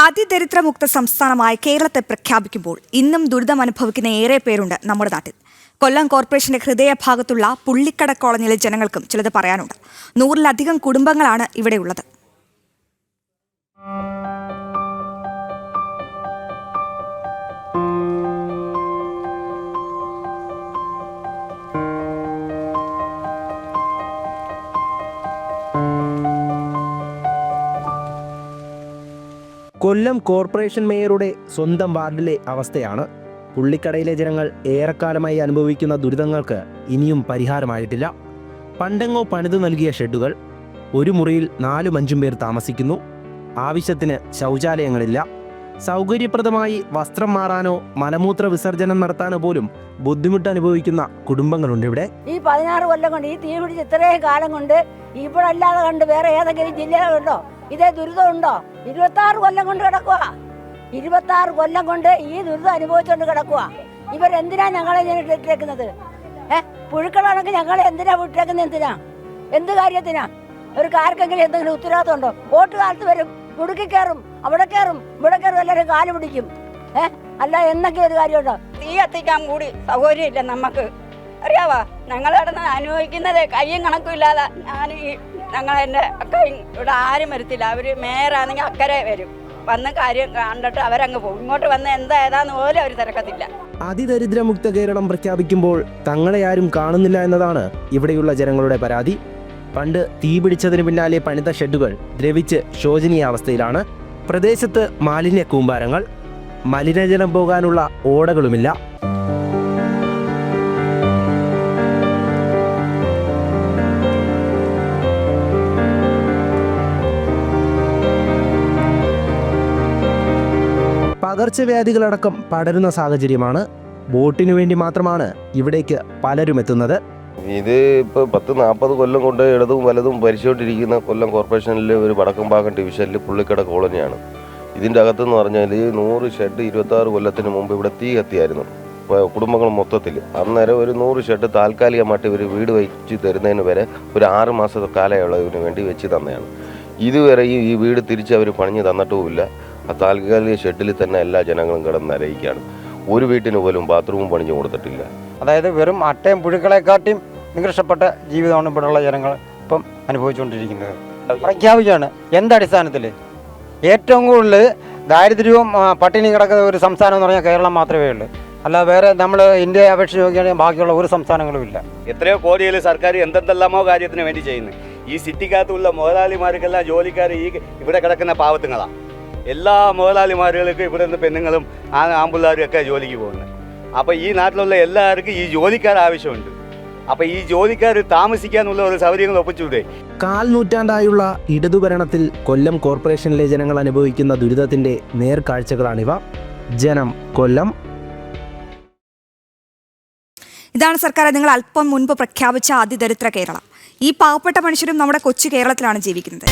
അതിദരിദ്രമുക്ത സംസ്ഥാനമായി കേരളത്തെ പ്രഖ്യാപിക്കുമ്പോൾ ഇന്നും ദുരിതം അനുഭവിക്കുന്ന ഏറെ പേരുണ്ട് നമ്മുടെ നാട്ടിൽ. കൊല്ലം കോർപ്പറേഷന്റെ ഹൃദയഭാഗത്തുള്ള പുള്ളിക്കട കോളനിയിലെ ജനങ്ങൾക്കും ചിലത് പറയാനുണ്ട്. 100-ലധികം കുടുംബങ്ങളാണ് ഇവിടെയുള്ളത്. കൊല്ലം കോർപ്പറേഷൻ മേയറുടെ സ്വന്തം വാർഡിലെ അവസ്ഥയാണ്. പുള്ളിക്കടയിലെ ജനങ്ങൾ ഏറെക്കാലമായി അനുഭവിക്കുന്ന ദുരിതങ്ങൾക്ക് ഇനിയും പരിഹാരമായിട്ടില്ല. പണ്ടെങ്ങോ പണിതു നൽകിയ ഷെഡുകൾ, ഒരു മുറിയിൽ 4-5 പേർ താമസിക്കുന്നു. ആവശ്യത്തിന് ശൗചാലയങ്ങളില്ല. സൗകര്യപ്രദമായി വസ്ത്രം മാറാനോ മലമൂത്ര വിസർജനം നടത്താനോ പോലും ബുദ്ധിമുട്ട് അനുഭവിക്കുന്ന കുടുംബങ്ങളുണ്ട് ഇവിടെ. ഈ 16 കൊല്ലം കൊണ്ട്, ഈ തീ പിടിച്ച് ഇത്രയും കാലം കൊണ്ട് ഇപ്പോഴല്ലാതെ കണ്ട് വേറെ ഏതെങ്കിലും ജില്ലകളുണ്ടോ ഇതേ ദുരിതമുണ്ടോ? 26 കൊല്ലം കൊണ്ട് കിടക്കുക. 26 കൊല്ലം കൊണ്ട് ഈ ദുരിതം അനുഭവിച്ചുകൊണ്ട് കിടക്കുക. ഇവരെന്തിനാ ഞങ്ങളെ ഇട്ടേക്കുന്നത്? പുഴുക്കളാണെങ്കിൽ ഞങ്ങളെ എന്തിനാ വിട്ടേക്കുന്നത്? എന്ത് കാര്യത്തിനാ? ഒരു കാർക്കെങ്കിലും എന്തെങ്കിലും ഉത്തരവാദിത്വം ഉണ്ടോ? വോട്ട് കാലത്ത് വരും, മുടുക്കി കയറും, അവിടെ കയറും, ഇവിടെ കയറും, എല്ലാവരും കാല് പിടിക്കും. അല്ല എന്തെങ്കിലും ഒരു കാര്യമുണ്ടോ? തീ കത്തിക്കാൻ കൂടി സൗകര്യമില്ല നമുക്ക്. അറിയാവാ, ഞങ്ങൾ കിടന്ന് അനുഭവിക്കുന്നത് കയ്യും കണക്കും ഇല്ലാതെ. എൻ്റെ അക്കയും ഇവിടെ ആരും വരത്തില്ല. അവർ മേയറാണെങ്കിൽ അക്കരെ വരും, വന്ന് കാര്യം കണ്ടിട്ട് അവരങ്ങ് പോകും. ഇങ്ങോട്ട് വന്ന് എന്താ ഏതാന്ന് പോലും അവർ തിരക്കത്തില്ല. അതിദരിദ്രമുക്ത കേരളം പ്രഖ്യാപിക്കുമ്പോൾ തങ്ങളെ ആരും കാണുന്നില്ല എന്നതാണ് ഇവിടെയുള്ള ജനങ്ങളുടെ പരാതി. പണ്ട് തീ പിടിച്ചതിന് പിന്നാലെ പണിത ഷെഡുകൾ ദ്രവിച്ച് ശോചനീയാവസ്ഥയിലാണ്. പ്രദേശത്ത് മാലിന്യ കൂമ്പാരങ്ങൾ, മലിനജലം പോകാനുള്ള ഓടകളുമില്ല. പകർച്ചവ്യാധികളടക്കം പടരുന്ന സാഹചര്യമാണ്. വോട്ടിനു വേണ്ടി മാത്രമാണ് ഇവിടേക്ക് പലരും എത്തുന്നത്. ഇത് ഇപ്പോൾ 10-40 കൊല്ലം കൊണ്ട് ഇടതും വലതും ഭരിച്ചുകൊണ്ടിരിക്കുന്ന കൊല്ലം കോർപ്പറേഷനിലെ ഒരു വടക്കംഭാഗം ഡിവിഷനിൽ പുള്ളിക്കട കോളനിയാണ്. ഇതിൻ്റെ അകത്തെന്ന് പറഞ്ഞാൽ 100 ഷെഡ് 26 കൊല്ലത്തിന് മുമ്പ് ഇവിടെ തീ കത്തിയായിരുന്നു കുടുംബങ്ങൾ മൊത്തത്തിൽ. അന്നേരം ഒരു 100 ഷെഡ് താൽക്കാലികമായിട്ട് ഇവർ വീട് വെച്ച് തരുന്നതിന് വരെ ഒരു 6 മാസത്തെ കാലയളവിന് വേണ്ടി വെച്ച് തന്നെയാണ്. ഇതുവരെ ഈ വീട് തിരിച്ച് അവർ പണിഞ്ഞ് തന്നിട്ടുമില്ല. ആ താൽക്കാലിക ഷെഡിൽ തന്നെ എല്ലാ ജനങ്ങളും കിടന്നരയിക്കുകയാണ്. ഒരു വീട്ടിന് പോലും ബാത്റൂം പണിഞ്ഞു കൊടുത്തിട്ടില്ല. അതായത് വെറും അട്ടയും പുഴുക്കളെക്കാട്ടിയും നികൃഷ്ടപ്പെട്ട ജീവിതമാണ് ഇവിടെയുള്ള ജനങ്ങൾ ഇപ്പം അനുഭവിച്ചുകൊണ്ടിരിക്കുന്നത്. പ്രഖ്യാപിക്കുകയാണ്. എന്തടിസ്ഥാനത്തിൽ? ഏറ്റവും കൂടുതൽ ദാരിദ്ര്യവും പട്ടിണി കിടക്കുന്ന ഒരു സംസ്ഥാനം എന്ന് പറഞ്ഞാൽ കേരളം മാത്രമേ ഉള്ളൂ. അല്ല വേറെ നമ്മൾ ഇന്ത്യയെ അപേക്ഷിച്ച് നോക്കുകയാണെങ്കിൽ ബാക്കിയുള്ള ഒരു സംസ്ഥാനങ്ങളും ഇല്ല. എത്രയോ കോടിയിൽ സർക്കാർ എന്തെല്ലാമോ കാര്യത്തിന് വേണ്ടി ചെയ്യുന്നു. ഈ സിറ്റിക്കകത്തുള്ള മുതലാളിമാർക്കെല്ലാം ജോലിക്കാർ ഈ ഇവിടെ കിടക്കുന്ന പാവത്തുങ്ങളാണ്. എല്ലാ മുതലാളിമാരുകൾക്കും ഇവിടെ നിന്ന് പെണ്ണുങ്ങളും ആമ്പിള്ളാരും ഒക്കെ ജോലിക്ക് പോകുന്നത്. അപ്പോൾ ഈ നാട്ടിലുള്ള എല്ലാവർക്കും ഈ ജോലിക്കാർ ആവശ്യമുണ്ട്. അപ്പോൾ ഈ ജോലിക്കാർ താമസിക്കാനുള്ള ഒരു സൗകര്യങ്ങൾ ഒപ്പിച്ചൂടെ? 1/4 നൂറ്റാണ്ടായുള്ള ഇടതുഭരണത്തിൽ കൊല്ലം കോർപ്പറേഷനിലെ ജനങ്ങൾ അനുഭവിക്കുന്ന ദുരിതത്തിന്റെ നേർക്കാഴ്ചകളാണിവ. ജനം, കൊല്ലം. ഇതാണ് സർക്കാർ നിങ്ങൾ അല്പം മുൻപ് പ്രഖ്യാപിച്ച അതിദരിദ്ര കേരളം. ഈ പാവപ്പെട്ട മനുഷ്യരും നമ്മുടെ കൊച്ചു കേരളത്തിലാണ് ജീവിക്കുന്നത്.